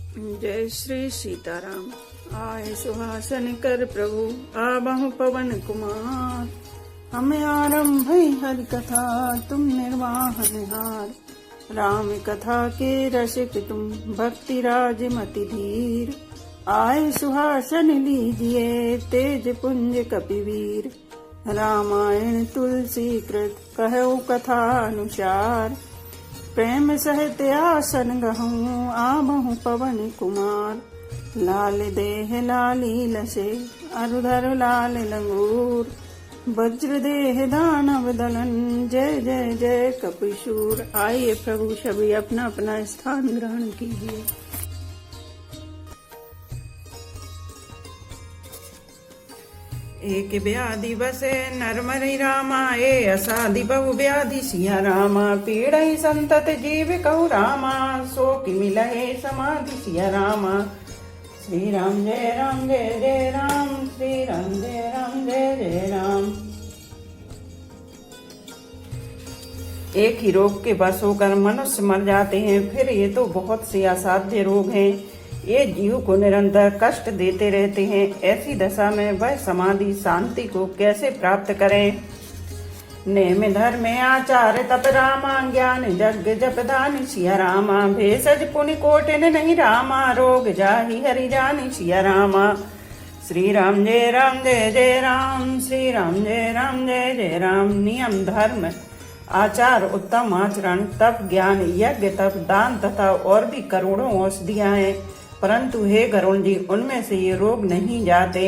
जय श्री सीताराम। आए सुहासन कर प्रभु आबहु पवन कुमार। हमें आरंभ हरि कथा तुम निर्वाहन हार। राम कथा के रसिक तुम भक्ति राज मति धीर। आए सुहासन लीजिए तेज पुंज कपिवीर। रामायण तुलसी कृत कहु कथा अनुसार। प्रेम सहित आसन गहूँ आबहु पवन कुमार। लाल देह लाली लसे अरुधर लाल लंगूर। वज्र देह दानव दलन जय जय जय कपिशूर। आइए प्रभु सभी अपना अपना स्थान ग्रहण कीजिए। एक व्याधि बसे नरमरि रामा ए असाधि बहु व्याधि सिया रामा। पीड़हि संतत जीव कहु रामा सो कि मिलहे समाधि सिया रामा। श्री राम जय जय राम। श्री राम जय जय राम। एक ही रोग के बस होकर मनुष्य मर जाते हैं। फिर ये तो बहुत से असाध्य रोग हैं। ये जीव को निरंतर कष्ट देते रहते हैं। ऐसी दशा में वह समाधि शांति को कैसे प्राप्त करें। नेम धर्म आचार तप रामा। ज्ञान जग जप दान सिया रामा। भेषज पुनि कोटिन नहीं रामा। रोग जाहि हरि जानि सिया रामा। श्री राम जय जय राम। श्री राम जय जय राम। नियम धर्म आचार उत्तम आचरण तप ज्ञान यज्ञ तप दान तथा और भी करोड़ों औषधियां हैं। परंतु हे गरुण जी उनमें से ये रोग नहीं जाते।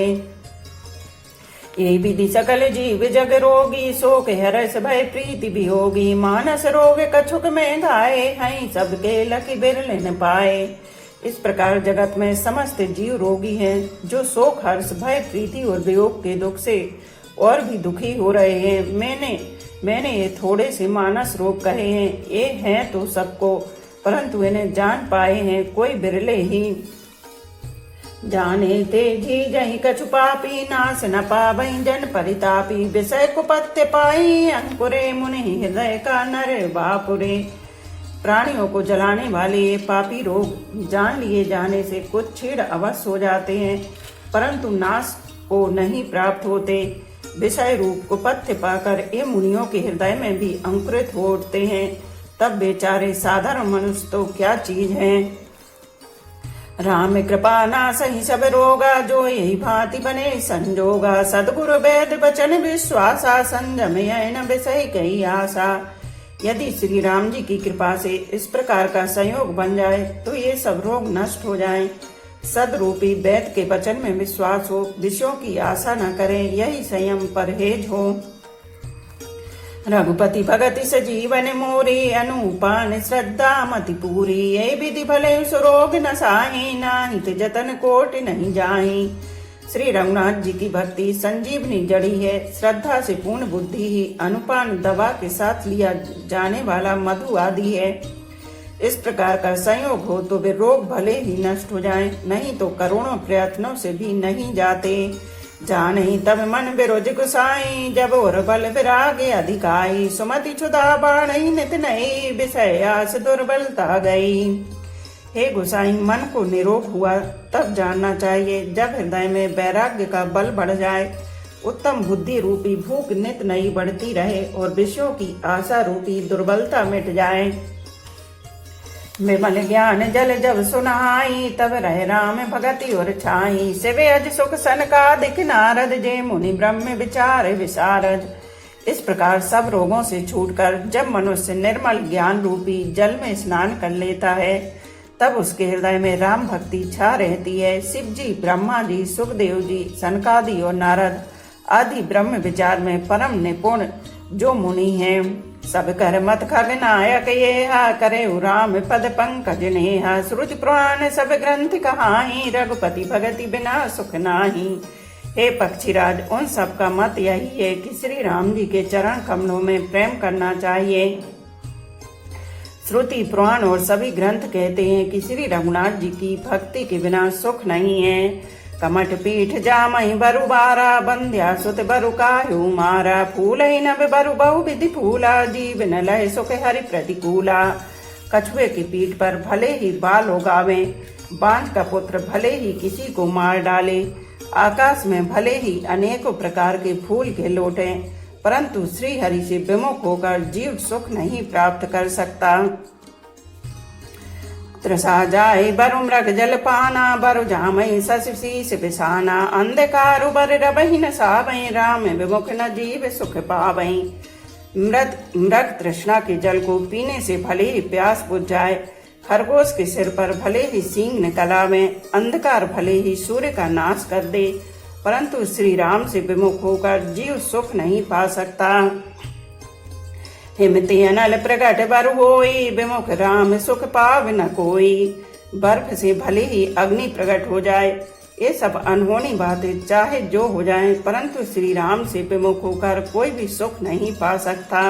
ये विधि सकल जीव जग रोगी शोक हरस भय प्रीति वियोगी। मानस रोग कछुक में घाये हैं सबके लकी बिरले न पाए। इस प्रकार जगत में समस्त जीव रोगी हैं जो शोक हर्ष भय प्रीति और वियोग के दुख से और भी दुखी हो रहे हैं। मैंने ये थोड़े से मानस रोग कहे हैं। ये हैं तो सबको परंतु इन्हें जान पाए हैं कोई बिरले ही। जाने ते जी जही कछु पापी नाश न पावई जन परितापी। विषय कुपत्य पाई अंकुरे मुनि हृदय का नर बापुरे। प्राणियों को जलाने वाले ये पापी रोग जान लिए जाने से कुछ क्षीण अवश्य हो जाते हैं परंतु नाश को नहीं प्राप्त होते। विषय रूप कुपथ्य पाकर ये मुनियों के हृदय में भी अंकुरित हो उठते हैं। तब बेचारे साधारण मनुष्य तो क्या चीज हैं। राम कृपा नासहि सब रोगा। जो यही भांति बने संजोगा। सदगुरु वेद वचन विश्वासा। संयम न विषय कई आशा। यदि श्री राम जी की कृपा से इस प्रकार का संयोग बन जाए तो ये सब रोग नष्ट हो जाएं। सदरूपी वेद के वचन में विश्वास हो। विषयों की आशा न करें यही संयम परहेज हो। रघुपति भगति सजीवन मोरी। अनुपान श्रद्धा मति पूरी। ये विधि भले सुरोग न साही। नाहित जतन कोट नहीं जाही। श्री रघुनाथ जी की भक्ति संजीवनी जड़ी है। श्रद्धा से पूर्ण बुद्धि ही अनुपान दवा के साथ लिया जाने वाला मधु आदि है। इस प्रकार का संयोग हो तो वे रोग भले ही नष्ट हो जाएं, नहीं तो करोड़ों प्रयत्नों से भी नहीं जाते। जाने तब मन विरोज गुसाई। जब और बल विरागे अधिकाई। सुमति क्षुधा बाणई नित नई। विषय आस दुर्बलता गई। हे गुसाई मन को निरोग हुआ तब जानना चाहिए जब हृदय में वैराग्य का बल बढ़ जाए। उत्तम बुद्धि रूपी भूख नित नई बढ़ती रहे और विषयों की आशा रूपी दुर्बलता मिट जाए। विमल ज्ञान जल जब सुनाई। तब रह राम भगति और छाई। सिवे अज सुख सन का दिख नारद। जे मुनि ब्रह्म विचार विशारद। इस प्रकार सब रोगों से छूटकर जब मनुष्य निर्मल ज्ञान रूपी जल में स्नान कर लेता है तब उसके हृदय में राम भक्ति छा रहती है। शिव जी ब्रह्मा जी सुखदेव जी सनकादि और नारद आदि ब्रह्म विचार में परम निपुण जो मुनि हैं सब कर मत खगनायक ये हा। करे राम पद पंकज नेहा। श्रुति पुराण सब ग्रंथ कहाई। रघुपति भगति बिना सुख नाही। हे पक्षीराज उन सब का मत यही है कि श्री राम जी के चरण कमलों में प्रेम करना चाहिए। श्रुति पुराण और सभी ग्रंथ कहते हैं कि श्री रघुनाथ जी की भक्ति के बिना सुख नहीं है। कमठ पीठ जामहि बरु बारा। बंध्या सुत बरु कायु मारा। फूल ही नभ बरु बहु विधि फूला। जीवन लय सुख हरि प्रतिकूला। कछुए की पीठ पर भले ही बाल उगावें, बांझ का पुत्र भले ही किसी को मार डाले, आकाश में भले ही अनेकों प्रकार के फूल खिलौटें, परंतु श्री हरि से विमुख होकर जीव सुख नहीं प्राप्त कर सकता। त्रसा जाए बरु मृग जल पाना, बरु जामई शशि शीस बिसाना, अंधकार बर रबहि न सावई, राम विमुख न जीव सुख पावई। मृग तृष्णा के जल को पीने से भले ही प्यास बुझ जाए, खरगोश के सिर पर भले ही सींग निकल आवे, अंधकार भले ही सूर्य का नाश कर दे, परंतु श्री राम से विमुख होकर जीव सुख नहीं पा सकता। हिमति अनल प्रगट बर होई, विमुख राम सुख पाव न कोई। बर्फ से भले ही अग्नि प्रकट हो जाए, ये सब अनहोनी बातें चाहे जो हो जाएं, परंतु श्री राम से विमुख होकर कोई भी सुख नहीं पा सकता।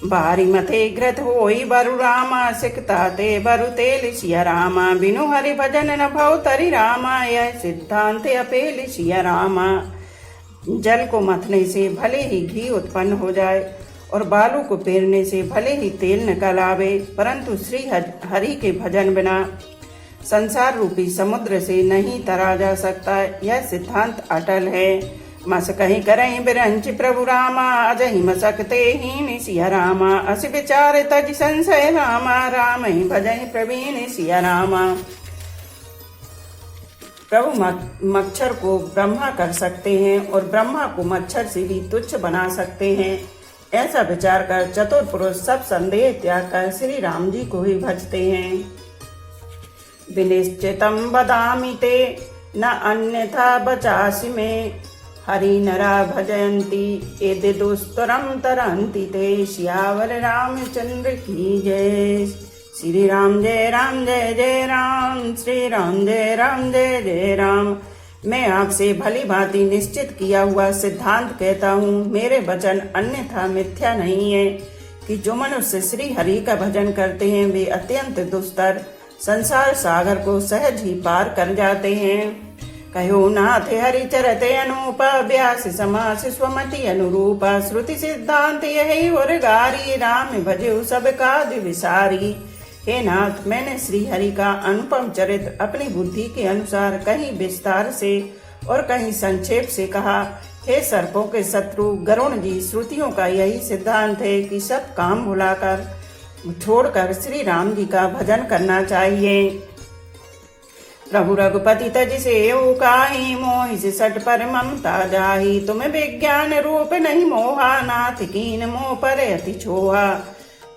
बारी मथे घृत होई बरु रामा, सिकता ते बरु तेल सिया रामा, बिनु हरि भजन न भव तरि रामा, यह सिद्धांत अपेल सिया रामा। जल को मथने से भले ही घी उत्पन्न हो जाए और बालू को पेरने से भले ही तेल निकल आवे, परंतु श्री हरि के भजन बिना संसार रूपी समुद्र से नहीं तरा जा सकता। यह सिद्धांत अटल है। मस कहीं करें बिरंच प्रभु रामा, अजहि मसकते हीन सिया रामा, अस विचार तज संशय रामा, राम ही भजहि प्रवीण सिया रामा। प्रभु मच्छर को ब्रह्मा कर सकते हैं और ब्रह्मा को मच्छर से भी तुच्छ बना सकते हैं। ऐसा विचार कर चतुर पुरुष सब संदेह त्याग कर श्री राम जी को ही भजते हैं। विनिश्चितम बदामि ते न अन्यथा बचासि में, हरि नरा भजयंती यदि दुस्तरम तरंती ते। सियावर रामचंद्र की जय। श्री राम जय जय राम, श्री राम जय जय राम। मैं आपसे भली भांति निश्चित किया हुआ सिद्धांत कहता हूँ, मेरे वचन अन्यथा मिथ्या नहीं है कि जो मनुष्य श्री हरि का भजन करते हैं वे अत्यंत दुस्तर संसार सागर को सहज ही पार कर जाते हैं। कहो नाथ हरि चरते अनूप, व्यास समास स्वमति अनुरूप, श्रुति सिद्धांत यही और गारी, राम भजो सब काज विसारी। हे नाथ, मैंने श्री हरि का अनुपम चरित्र अपनी बुद्धि के अनुसार कहीं विस्तार से और कहीं संक्षेप से कहा। हे सर्पों के शत्रु गरुण जी, श्रुतियों का यही सिद्धांत है कि सब काम भुलाकर छोड़कर श्री राम जी का भजन करना चाहिए। प्रभु रघुपति तज से उकाई, मोहि से सट पर ममता जाही, तुम्हें विज्ञान रूप नहीं मोहा, नाथ कीन मोह पर अति छोहा।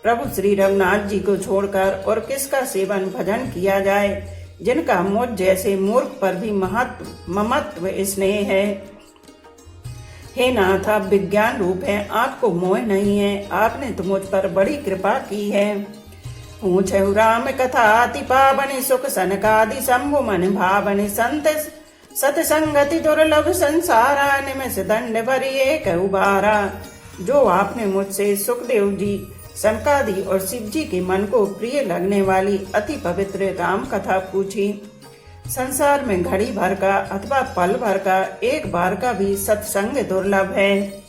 प्रभु श्री रघुनाथ जी को छोड़कर और किसका सेवन भजन किया जाए, जिनका मुझ जैसे मूर्ख पर भी ममत्व स्नेह है। हे नाथ, आप विज्ञान रूप है, आपको मोह नहीं है, आपने तो मुझ पर बड़ी कृपा की है। पूछहु राम कथा अति पावन, सुख सनकादि शंभु मन भावन, संत सतसंगति दुर्लभ संसारा, निमिष दंड भरी एक उबारा। जो आपने मुझसे सुखदेव जी, सनकादि और शिव जी के मन को प्रिय लगने वाली अति पवित्र राम कथा पूछी, संसार में घड़ी भर का अथवा पल भर का एक बार का भी सत्संग दुर्लभ है।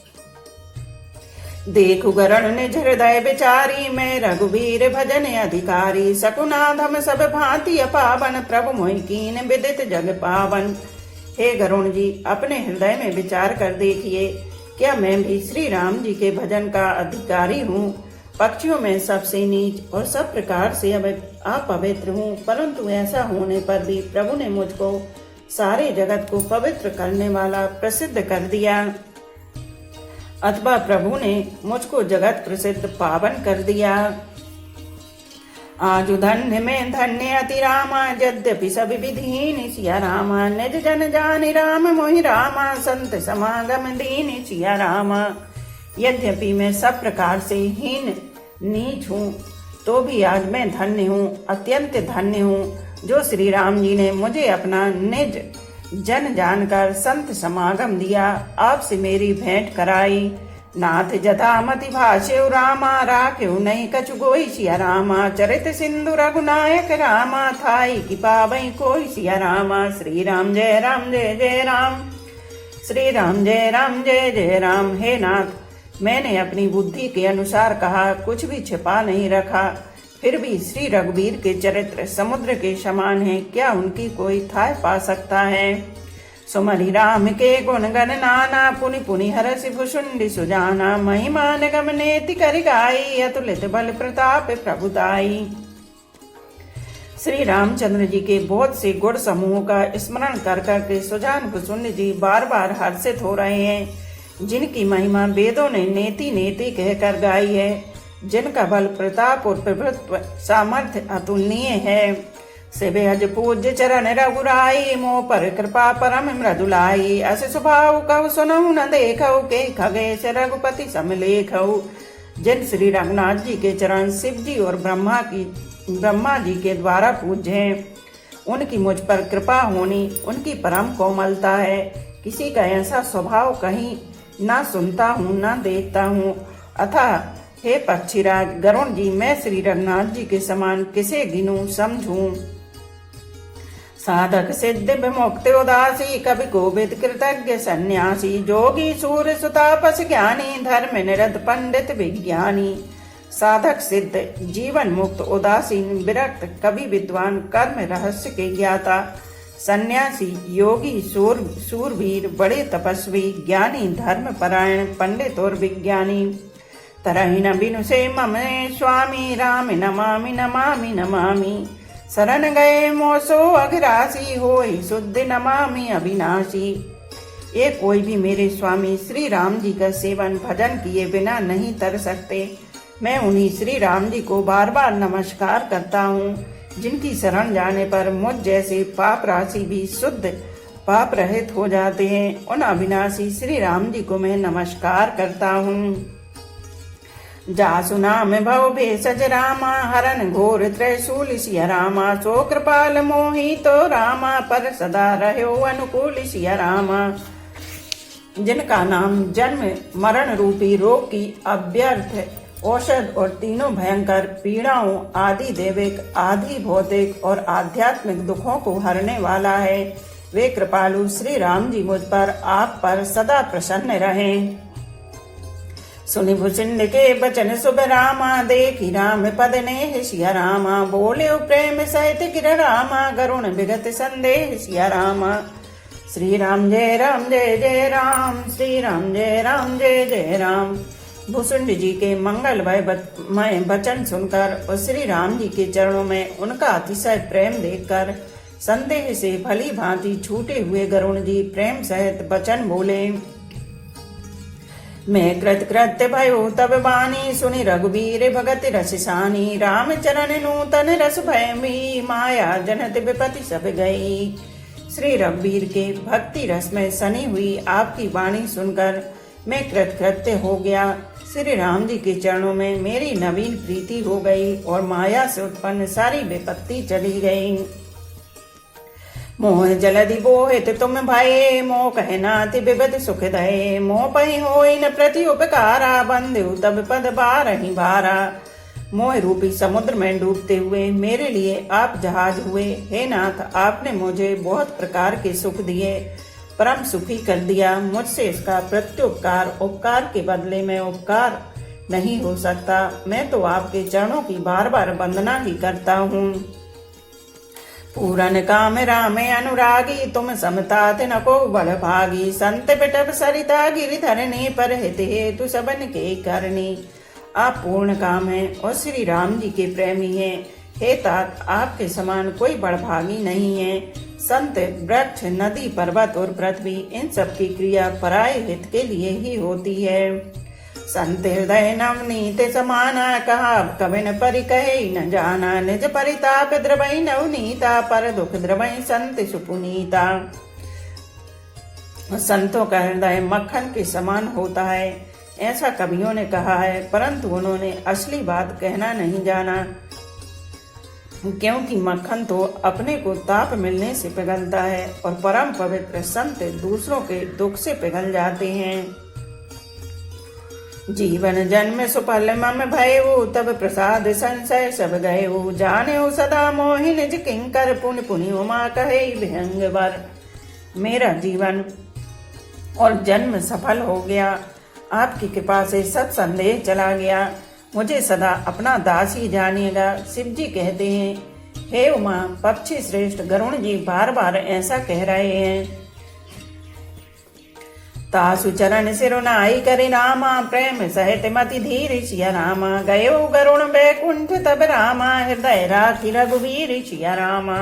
देखु गरण निज हृदय विचारी, मैं रघुवीर भजन अधिकारी, सकुनाधम सब भांति अपावन, प्रभु मोहि कीन विदित जग पावन। हे गरुण जी, अपने हृदय में विचार कर देखिए, क्या मैं भी श्री राम जी के भजन का अधिकारी हूँ? पक्षियों में सबसे नीच और सब प्रकार से अपवित्र हूँ, परंतु ऐसा होने पर भी प्रभु ने मुझको सारे जगत को पवित्र करने वाला प्रसिद्ध कर दिया, अथवा प्रभु ने मुझको जगत प्रसिद्ध पावन कर दिया। आजु धन्य में धन्य अति रामा, यद्यपि सब विधिहीन सिया रामा, निज जन जानि राम मोहि रामा, संत समागम दीन सिया रामा। यद्यपि मैं सब प्रकार से हीन नीच हूँ, तो भी आज मैं धन्य हूँ, अत्यंत धन्य हूँ, जो श्री राम जी ने मुझे अपना निज जन जानकर संत समागम दिया, आपसे मेरी भेंट कराई। नाथ जथा मति भाष्यु रामा, राख्यु नहीं कछु गोई सिया रामा, चरित सिंधु रघुनायक रामा, थाई कि पावई कोई सिया रामा। श्री राम जय जय राम, श्री राम जय जय राम। हे नाथ, मैंने अपनी बुद्धि के अनुसार कहा, कुछ भी छिपा नहीं रखा। फिर भी श्री रघुवीर के चरित्र समुद्र के समान है, क्या उनकी कोई था पा सकता है। सुमरि राम के गुण गण नाना, पुनि पुनि हरसि भुषुंडि सुजाना, महिमा निगम नेति कर गाई, अतुलित बल प्रताप प्रभुताई। श्री रामचंद्र जी के बहुत से गुण समूह का स्मरण कर करके सुजान भुषुंड जी बार बार हर्षित हो रहे हैं, जिनकी महिमा वेदों ने नेति नेति कहकर गाई है, जिनका बल प्रताप और प्रभुत्व सामर्थ्य अतुलनीय है। सेवे अज पूज्य चरण रघुराई, मोह पर कृपा परम मृदुलाई, अस स्वभाव कहु सुनहु न देखऊ, के खगेश रघुपति समलेखऊ। जिन श्री रघुनाथ जी के चरण शिव जी और ब्रह्मा जी के द्वारा पूज्य हैं, उनकी मुझ पर कृपा होनी उनकी परम कोमलता है। किसी का ऐसा स्वभाव कहीं ना सुनता हूँ ना देखता हूँ। अतः हे पक्षीराज गरुण जी, मैं श्री रघुनाथ जी के समान किसे गिनूं समझूं। साधक सिद्ध विमुक्त उदासी, कवि कोविद कृतज्ञ सन्यासी, जोगी सूर सुतापस ज्ञानी, धर्म निरत पंडित विज्ञानी। साधक सिद्ध, जीवन मुक्त, उदासीन, विरक्त, कवि विद्वान, कर्म रहस्य के ज्ञाता, सन्यासी, योगी, सूरवीर, बड़े तपस्वी, ज्ञानी, धर्म परायण, पंडित और विज्ञानी। तरहि न बिनु से मम स्वामी, राम नमामि नमामि नमामि। शरण गए मोसो अघरासी, होई शुद्ध नमामि अविनाशी। ये कोई भी मेरे स्वामी श्री राम जी का सेवन भजन किए बिना नहीं तर सकते। मैं उन्हीं श्री राम जी को बार बार नमस्कार करता हूँ, जिनकी शरण जाने पर मुझ जैसे पाप राशि भी शुद्ध पाप रहित हो जाते हैं। उन अविनाशी श्री राम जी को मैं नमस्कार करता हूँ। जासु नाम भव भेषज रामा, हरन घोर त्रैशूल सिया रामा, सो कृपाल मोहि तो रामा, पर सदा रहो अनुकूल सिया रामा। जिनका नाम जन्म मरण रूपी रोग की अव्यर्थ औषध और तीनों भयंकर पीड़ाओं आदि दैविक आदि भौतिक और आध्यात्मिक दुखों को हरने वाला है, वे कृपालु श्री राम जी मुझ पर आप पर सदा प्रसन्न रहें। सुनि भुसिंड के बचन शुभ रामा, देखी राम पद ने सिया रामा, बोले प्रेम सहित गिर रामा, गरुण विगत संदेह सिया रामा। श्री राम जय जय राम, श्री राम जय जय राम। भुसुंड जी के मंगलमय वचन सुनकर और श्री राम जी के चरणों में उनका अतिशय प्रेम देखकर संदेह से भली भांति छूटे हुए गरुण जी प्रेम सहित वचन बोले। मैं कृत्य भयो तब बानी, सुनि रघुवीर भगत रसिसानी, राम चरण नूतन रस भयमी, माया जनत विपति सब गई। श्री रघुवीर के भक्ति रस में सनी हुई आपकी वाणी सुनकर मैं कृतकृत्य हो गया। श्री राम जी के चरणों में मेरी नवीन प्रीति हो गई और माया से उत्पन्न सारी विपत्ति चली गई। मोह जलधि बोहित तुम भये, मोह कहनाति विविध सुख दये, मोह पहि होई न प्रति उपकारा, बंधु तब पद बारहि बारा। मोह रूपी समुद्र में डूबते हुए मेरे लिए आप जहाज हुए। हे नाथ, आपने मुझे बहुत प्रकार के सुख दिए, परम सुखी कर दिया। मुझसे इसका प्रत्युपकार उपकार के बदले में उपकार नहीं हो सकता। मैं तो आपके चरणों की बार बार वंदना ही करता हूँ। पूरन काम रामे अनुरागी, तुम समतात न को बड़ भागी, संत बिटप सरिता गिरिधरणी, पर हित हेतु सबन के करनी। आप पूर्ण काम है और श्री राम जी के प्रेमी हैं। हे तात, आपके समान कोई बड़भागी नहीं है। संत, वृक्ष, नदी, पर्वत और पृथ्वी, इन सब की क्रिया पराय हित के लिए ही होती है। संत हृदय नवनीत समाना, कहा कविन परि कहे न जाना, निज परिताप द्रवई नवनीता, पर दुख द्रवई संत सुपुनीता। संतों का हृदय मक्खन के समान होता है, ऐसा कवियों ने कहा है, परंतु उन्होंने असली बात कहना नहीं जाना, क्योंकि मक्खन तो अपने को ताप मिलने से पिघलता है और परम पवित्र संत दूसरों के दुख से पिघल जाते हैं। जीवन जन्म सुफल मम भयऊ, तब प्रसाद संशय सब गयऊ, जानेऊ सदा मोहि निज किंकर, पुनि पुनि उमा कहे विहंग वर। मेरा जीवन और जन्म सफल हो गया, आपकी कृपा से सब संदेह चला गया। मुझे सदा अपना दास ही जानिएगा। शिव जी कहते हैं, हे उमा, पक्षी श्रेष्ठ गरुण जी बार बार ऐसा कह रहे हैं। तासु चरण सिरुनाई करि रामा, प्रेम सहित मति धीर सिया रामा। गयो गरुण बैकुंठ तब रामा, हृदय राखी रघुवीर सिया रामा।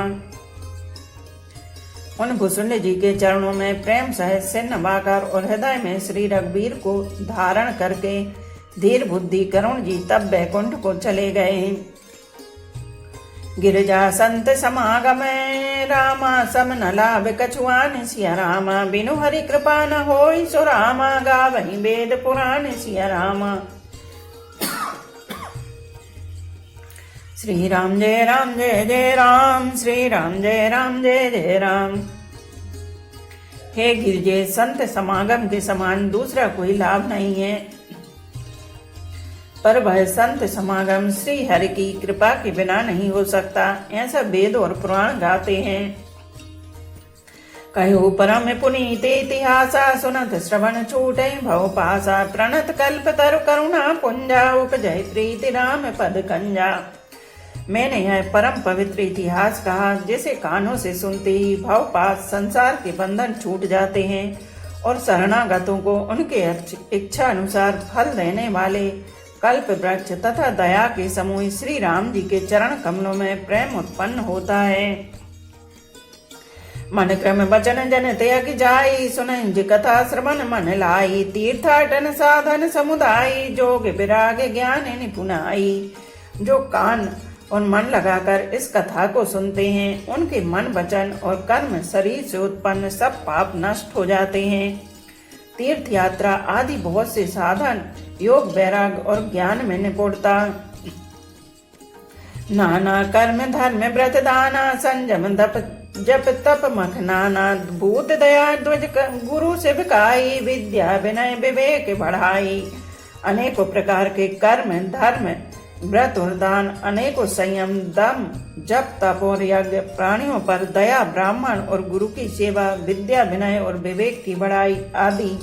उन भुसुंड जी के चरणों में प्रेम सहित सिर नवाकर और हृदय में श्री रघुवीर को धारण करके धीर बुद्धि गरुण जी तब बैकुंठ को चले गए। गिरजा संत समागम रामा, सम न लाभ कछुआन सिया रामा। बिनु हरि कृपा न होई सो रामा, गावहि वेद पुराण सिया रामा। श्री राम जय जय राम, श्री राम जय जय राम। हे गिरजे, संत समागम के समान दूसरा कोई लाभ नहीं है, पर वह संत समागम श्री हरि की कृपा के बिना नहीं हो सकता, ऐसा वेद और पुराण गाते हैं। कहो परम पुनीत इतिहासा, सुनत श्रवण छूटे भव पासा। प्रणत कल्प तरु करुणा पुंजा, उपजय प्रीति राम पद कंजा। मैंने यह परम पवित्र इतिहास कहा, जिसे कानों से सुनते ही भव पास संसार के बंधन छूट जाते हैं और शरणागतों को उनके इच्छा अनुसार फल देने वाले कल्प वृक्ष तथा दया के समूह श्री राम जी के चरण कमलों में प्रेम उत्पन्न होता है। मन क्रम वचन जन त्याग जाई, सुनहि जी कथा श्रवण मन लाई। तीर्थाटन साधन समुदायी, जोग विराग ज्ञान निपुणाई। जो कान और मन लगाकर इस कथा को सुनते हैं, उनके मन वचन और कर्म शरीर से उत्पन्न सब पाप नष्ट हो जाते हैं। तीर्थ यात्रा आदि बहुत से साधन, योग वैराग और ज्ञान में निपुणता, नाना कर्म धर्म व्रत दाना, संयम दप जप तप मख नाना। भूत दया ध्वज गुरु सेवकाई, विद्या विनय विवेक बढ़ाई। अनेकों प्रकार के कर्म धर्म व्रत और दान, अनेकों संयम दम जप तप और यज्ञ, प्राणियों पर दया, ब्राह्मण और गुरु की सेवा, विद्या विनय और विवेक की बढ़ाई आदि।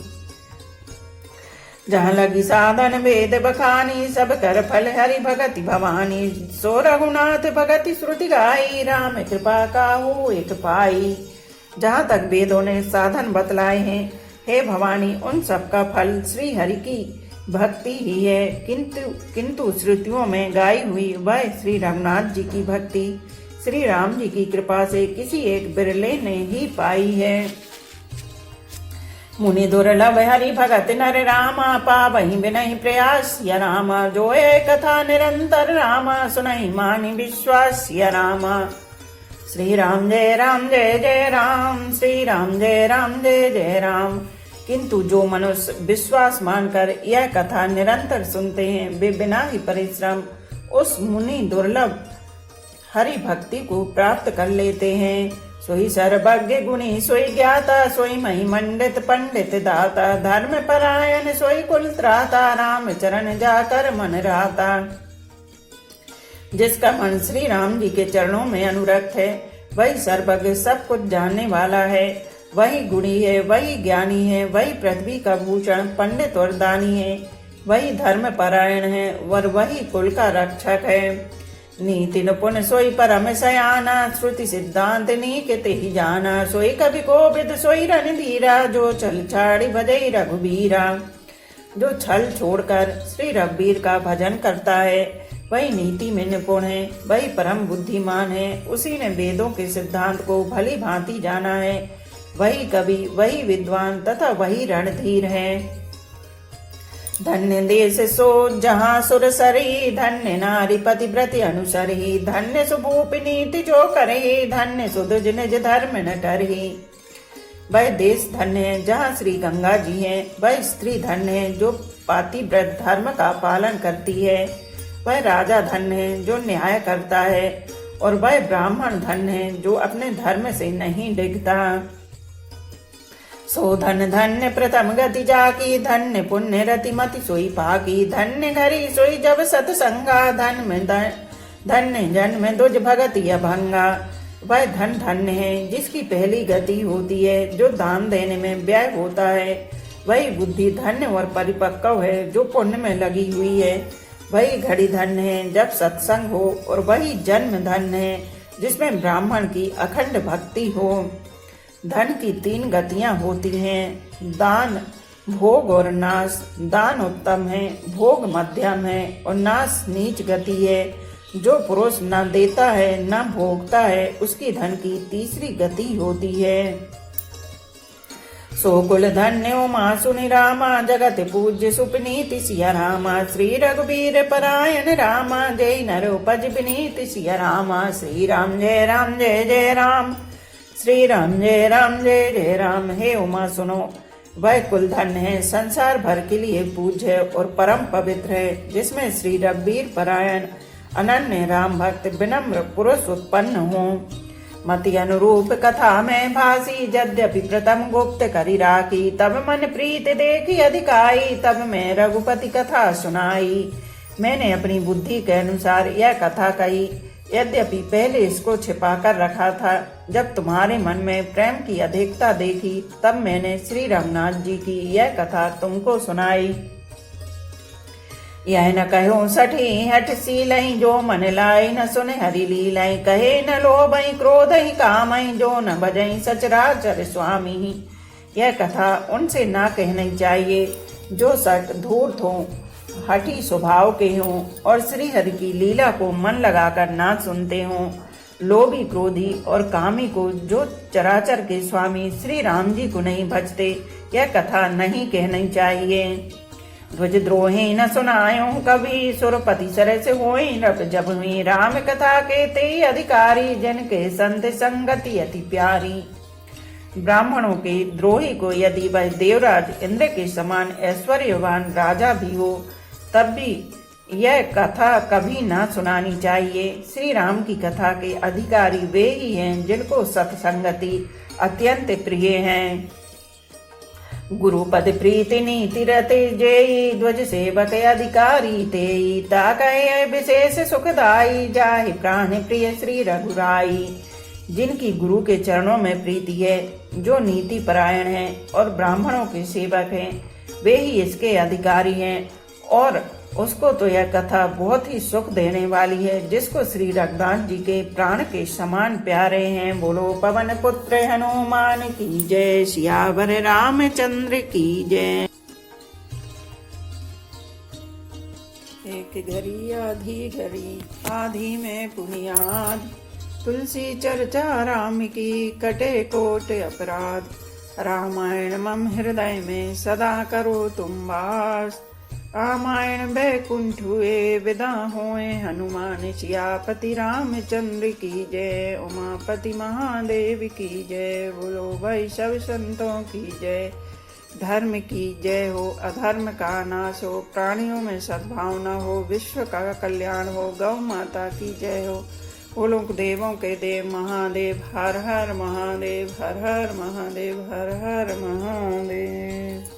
जहाँ लगी साधन वेद बखानी, सब कर फल हरि भगति भवानी। सो रघुनाथ भगति श्रुति गाई, राम कृपा काहू एक पाई। जहाँ तक वेदों ने साधन बतलाए हैं, हे भवानी, उन सब का फल श्री हरि की भक्ति ही है। किंतु श्रुतियों में गाई हुई वह श्री रघुनाथ जी की भक्ति श्री राम जी की कृपा से किसी एक बिरले ने ही पाई है। मुनि दुर्लभ हरि भगत नर रामा, पावहि बिनहि प्रयास सिया रामा। जो ये कथा निरंतर रामा, सुनहि मानि विश्वास सिया रामा। श्री राम जय जय राम, श्री राम जय जय राम। किंतु जो मनुष्य विश्वास मानकर यह कथा निरंतर सुनते हैं, वे बिना ही परिश्रम उस मुनि दुर्लभ हरि भक्ति को प्राप्त कर लेते हैं। सोई सर्वज्ञ गुणी सोई ज्ञाता, सोई महिमंडित पंडित दाता। धर्म परायण सोई कुल त्राता, राम चरण जाकर मन राता। जिसका मन श्री राम जी के चरणों में अनुरक्त है, वही सर्वज्ञ सब कुछ जानने वाला है, वही गुणी है, वही ज्ञानी है, वही पृथ्वी का भूषण पंडित और दानी है, वही धर्म परायण है और वही कुल का रक्षक है। नीति निपुण सोई परम सयाना, श्रुति सिद्धांत नीक ही जाना। सोई कवि कोविद सोई रणधीरा, जो छल छाड़ी भजई रघुबीरा। जो छल छोड़कर श्री रघुबीर का भजन करता है, वही नीति में निपुण है, वही परम बुद्धिमान है। उसी ने वेदों के सिद्धांत को भली भांति जाना है, वही कवि, वही विद्वान तथा वही रणधीर है। धन्य देश सो जहाँ सुर सरी, धन्य नारी पतिव्रति अनुसरी। धन्य सुभूप नीति जो करे, धन्य सुदुज निज धर्म न टरही। वह देश धन्य है जहाँ श्री गंगा जी है, वह स्त्री धन्य है जो पातिव्रत धर्म का पालन करती है, वह राजा धन्य है जो न्याय करता है, और वह ब्राह्मण धन्य है जो अपने धर्म से नहीं डिगता। सो धन्य प्रथम गति जाकी, धन्य पुण्य रति मति सोई पाकी। धन्य घरी सोई जब सतसंगा, धन्य जन्म दुज भगति अभंगा। वह धन्य है जिसकी पहली गति होती है, जो दान देने में व्यय होता है। वही बुद्धि धन्य और परिपक्व है जो पुण्य में लगी हुई है। वही घड़ी धन्य है जब सत्संग हो, और वही जन्म धन्य है जिसमें ब्राह्मण की अखंड भक्ति हो। धन की 3 गतियां होती हैं, दान, भोग और नाश। दान उत्तम है, भोग मध्यम है और नाश नीच गति है। जो पुरुष न देता है न भोगता है, उसकी धन की तीसरी गति होती है। सो कुल धन्य उमा सुनि रामा, जगत पूज्य सुपनीति सिया रामा। श्री रघुबीर परायण रामा, जय नर उपज विनीति सिया रामा। श्री राम जय राम जय जय राम, श्री राम जय राम जय जय राम। हे उमा सुनो, वह कुल धन्य है, संसार भर के लिए पूज्य है और परम पवित्र है, जिसमें श्री रघुबीर परायण अनन्य राम भक्त विनम्र पुरुष उत्पन्न हो। मति अनुरूप कथा में भासी, यद्यपि प्रथम गुप्त करी राखी। तब मन प्रीत देखी अधिकाई, तब मैं रघुपति कथा सुनाई। मैंने अपनी बुद्धि के अनुसार यह कथा कही, यद्यपि पहले इसको छिपा कर रखा था। जब तुम्हारे मन में प्रेम की अधिकता देखी, तब मैंने श्री रघुनाथ जी की यह कथा तुमको सुनाई। यह न कहो सठी हठ सीलई, जो मन लाई न सुन हरि लीलाई। कहे न लोभई क्रोधई कामई, जो न बजई सचराचर स्वामी। यह कथा उनसे ना कहनी चाहिए जो सट धूर्त हो, हठी स्वभाव के हों और श्री हरि की लीला को मन लगाकर ना सुनते हों। लोभी, क्रोधी और कामी को, जो चराचर के स्वामी श्री राम जी को नहीं भजते, यह कथा नहीं कहनी चाहिए। ध्वजद्रोही न सुनायो कभी, सुरपति सरस होई नृप जब हुई। राम कथा के ते अधिकारी, जिनके संत संगति अति प्यारी। ब्राह्मणों के द्रोही को यदि वह देवराज इंद्र के समान ऐश्वर्यवान राजा भी हो, तब भी यह कथा कभी ना सुनानी चाहिए। श्री राम की कथा के अधिकारी वे ही हैं जिनको सत्संगति अत्यंत प्रिय हैं। गुरुपद प्रीति नीति रते जेई, ध्वज सेवक अधिकारी तेई। ताकय विशेष सुखदाई, जाहि प्राण प्रिय श्री रघुराई। जिनकी गुरु के चरणों में प्रीति है, जो नीति परायण है और ब्राह्मणों के सेवक हैं, वे ही इसके अधिकारी हैं। और उसको तो यह कथा बहुत ही सुख देने वाली है, जिसको श्री रघुनाथ जी के प्राण के समान प्यारे हैं। बोलो पवन पुत्र हनुमान की जय, सियावर रामचंद्र की जय। एक घड़ी आधी घड़ी, आधी में पुनियाद। तुलसी चर्चा राम की, कटे कोट अपराध। रामायण मम हृदय में सदा करो तुम वास। रामायण बैकुंठ हुए, विदा होए हनुमान। सियापति रामचंद्र की जय, उमापति महादेव की जय। बोलो भाई सब संतों की जय। धर्म की जय हो, अधर्म का नाश हो, प्राणियों में सद्भावना हो, विश्व का कल्याण हो। गौ माता की जय हो। बोलो देवों के देव महादेव, हर हर महादेव, हर हर महादेव, हर हर महादेव।